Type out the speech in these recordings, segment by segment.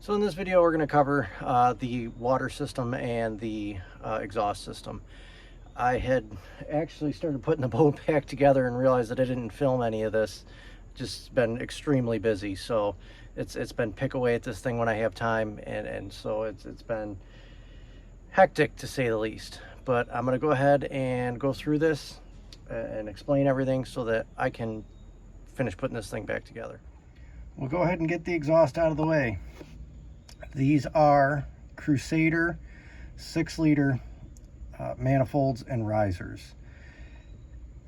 So in this video, we're going to cover the water system and the exhaust system. I had actually started putting the boat back together and realized that I didn't film any of this. Just been extremely busy, so it's been pick away at this thing when I have time, and so it's been hectic to say the least. But I'm going to go ahead and go through this and explain everything so that I can finish putting this thing back together. We'll go ahead and get the exhaust out of the way. These are Crusader 6-liter manifolds and risers.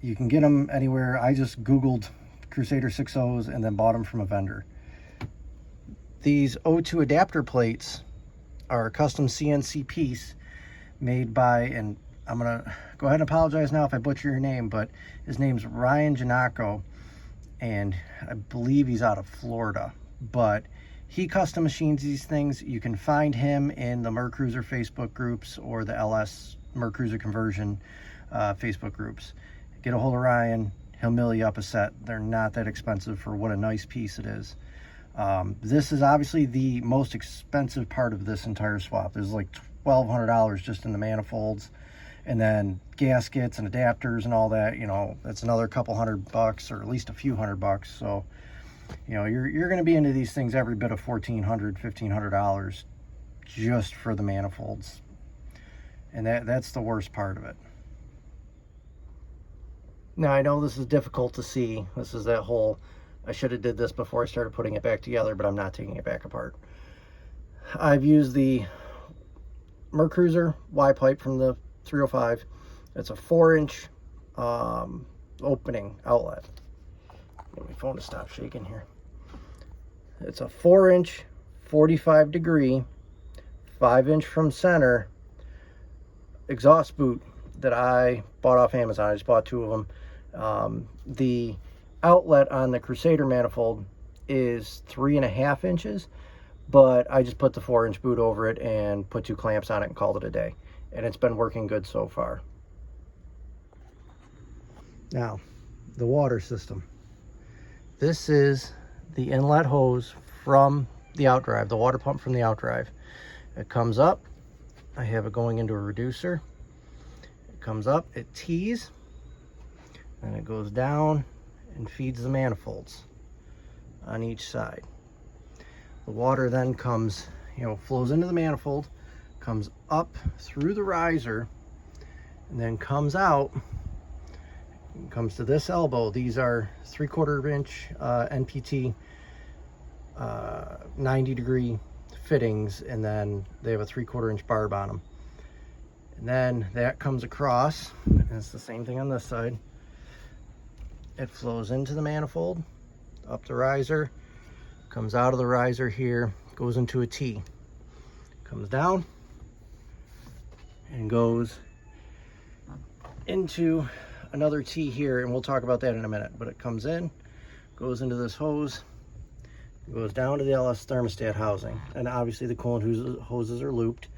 You can get them anywhere. I just Googled Crusader 6.0s and then bought them from a vendor. These O2 adapter plates are a custom CNC piece made by, and I'm going to go ahead and apologize now if I butcher your name, but his name's Ryan Janako, and I believe he's out of Florida, but he custom machines these things. You can find him in the MerCruiser Facebook groups or the LS MerCruiser conversion Facebook groups. Get a hold of Ryan. He'll mill you up a set. They're not that expensive for what a nice piece it is. This is obviously the most expensive part of this entire swap. There's like $1,200 just in the manifolds, and then gaskets and adapters and all that. You know, that's another couple $100 or at least a few $100. So, you know, you're going to be into these things every bit of $1,400, $1,500 just for the manifolds, and that's the worst part of it. Now I know this is difficult to see. This is that whole, I should have did this before I started putting it back together, but I'm not taking it back apart. I've used the MerCruiser Y pipe from the 305. It's a 4-inch opening outlet. Get my phone to stop shaking here. It's a 4-inch 45 degree 5-inch from center exhaust boot that I bought off Amazon. I just bought 2 of them. The outlet on the Crusader manifold is 3.5 inches, but I just put the 4-inch boot over it and put 2 clamps on it and called it a day, and it's been working good so far. Now, the water system. This is the inlet hose from the outdrive, the water pump from the outdrive. It comes up. I have it going into a reducer. It comes up, it tees, and it goes down and feeds the manifolds on each side. The water then comes, flows into the manifold, comes up through the riser, and then comes out. Comes to this elbow. These are 3/4 inch NPT 90 degree fittings, and then they have a 3/4 inch barb on them. And then that comes across, and it's the same thing on this side. It flows into the manifold, up the riser, comes out of the riser here, goes into a T, comes down, and goes into another T here, and we'll talk about that in a minute. But it comes in, goes into this hose, goes down to the LS thermostat housing, and obviously the coolant hoses are looped,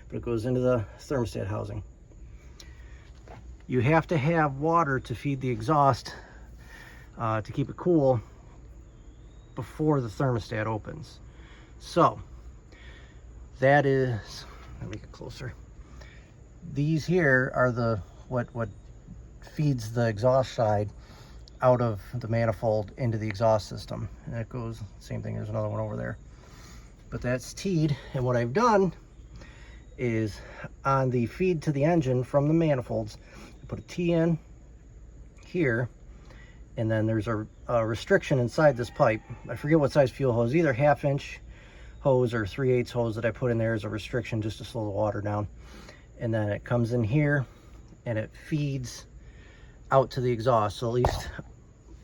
but it goes into the thermostat housing. You have to have water to feed the exhaust to keep it cool before the thermostat opens. So that is, let me get closer. These here are the what feeds the exhaust side out of the manifold into the exhaust system, and it goes same thing. There's another one over there, but that's teed. And what I've done is on the feed to the engine from the manifolds, I put a T in here, and then there's a restriction inside this pipe. I forget what size fuel hose, either 1/2 inch hose or 3/8 hose that I put in there as a restriction just to slow the water down. And then it comes in here and it feeds out to the exhaust. So at least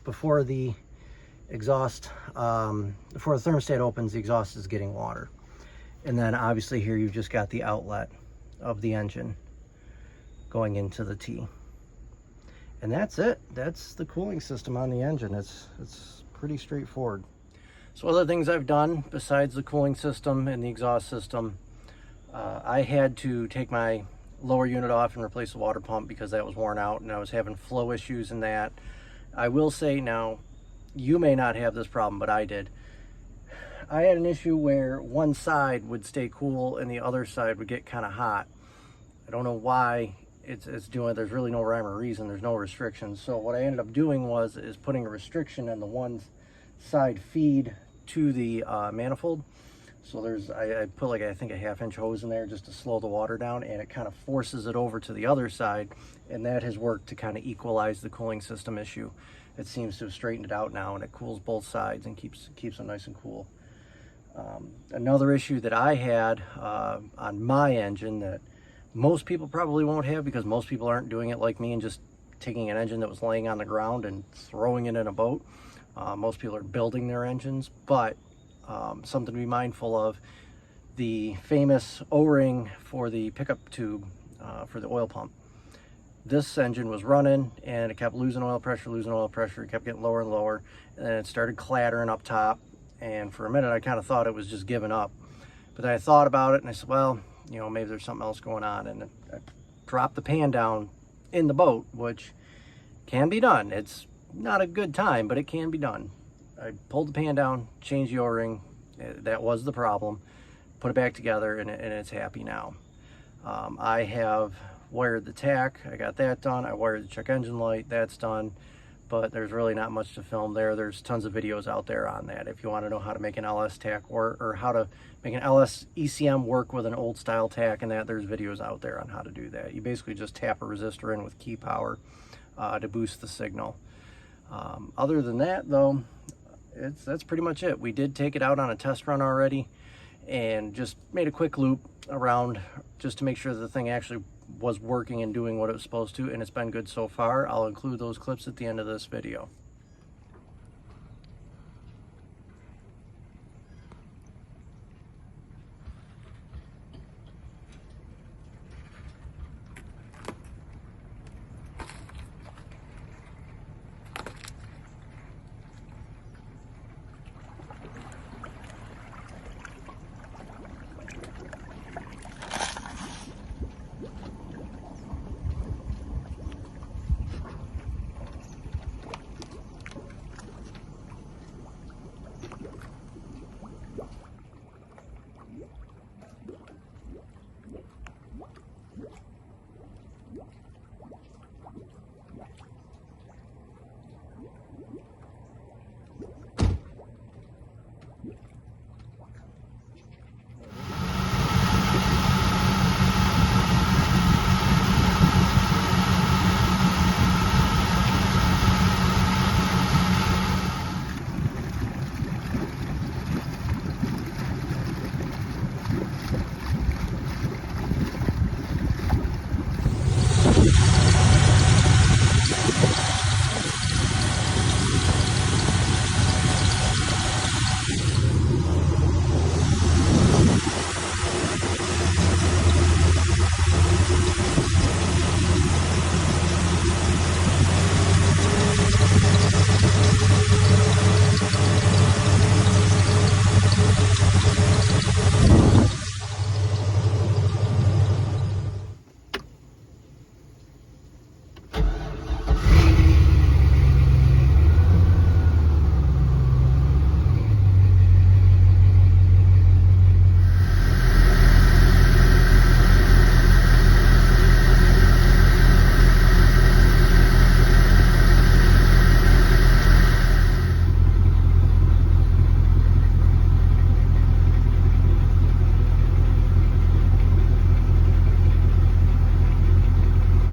before the exhaust, before the thermostat opens, the exhaust is getting water. And then obviously here you've just got the outlet of the engine going into the T. And that's it. That's the cooling system on the engine. It's pretty straightforward. So other things I've done besides the cooling system and the exhaust system, I had to take my lower unit off and replace the water pump because that was worn out and I was having flow issues in that. I will say now, you may not have this problem, but I did. I had an issue where one side would stay cool and the other side would get kind of hot. I don't know why it's doing it. There's really no rhyme or reason. There's no restrictions. So what I ended up doing is putting a restriction on the one side feed to the manifold. So I put like, I think, a 1/2 inch hose in there just to slow the water down, and it kind of forces it over to the other side, and that has worked to kind of equalize the cooling system issue. It seems to have straightened it out now, and it cools both sides and keeps them nice and cool. Another issue that I had on my engine that most people probably won't have, because most people aren't doing it like me and just taking an engine that was laying on the ground and throwing it in a boat. Most people are building their engines, but something to be mindful of: the famous O-ring for the pickup tube for the oil pump. This engine was running and it kept losing oil pressure, it kept getting lower and lower, and then it started clattering up top, and for a minute I kind of thought it was just giving up. But then I thought about it and I said, well, you know, maybe there's something else going on, and I dropped the pan down in the boat, which can be done. It's not a good time, but it can be done. I pulled the pan down, changed the O-ring, that was the problem, put it back together, and it's happy now. I have wired the tach, I got that done. I wired the check engine light, that's done, but there's really not much to film there. There's tons of videos out there on that. If you want to know how to make an LS tach work, or how to make an LS ECM work with an old style tach and that, there's videos out there on how to do that. You basically just tap a resistor in with key power to boost the signal. Other than that though, that's pretty much it. We did take it out on a test run already and just made a quick loop around just to make sure that the thing actually was working and doing what it was supposed to, and it's been good so far. I'll include those clips at the end of this video.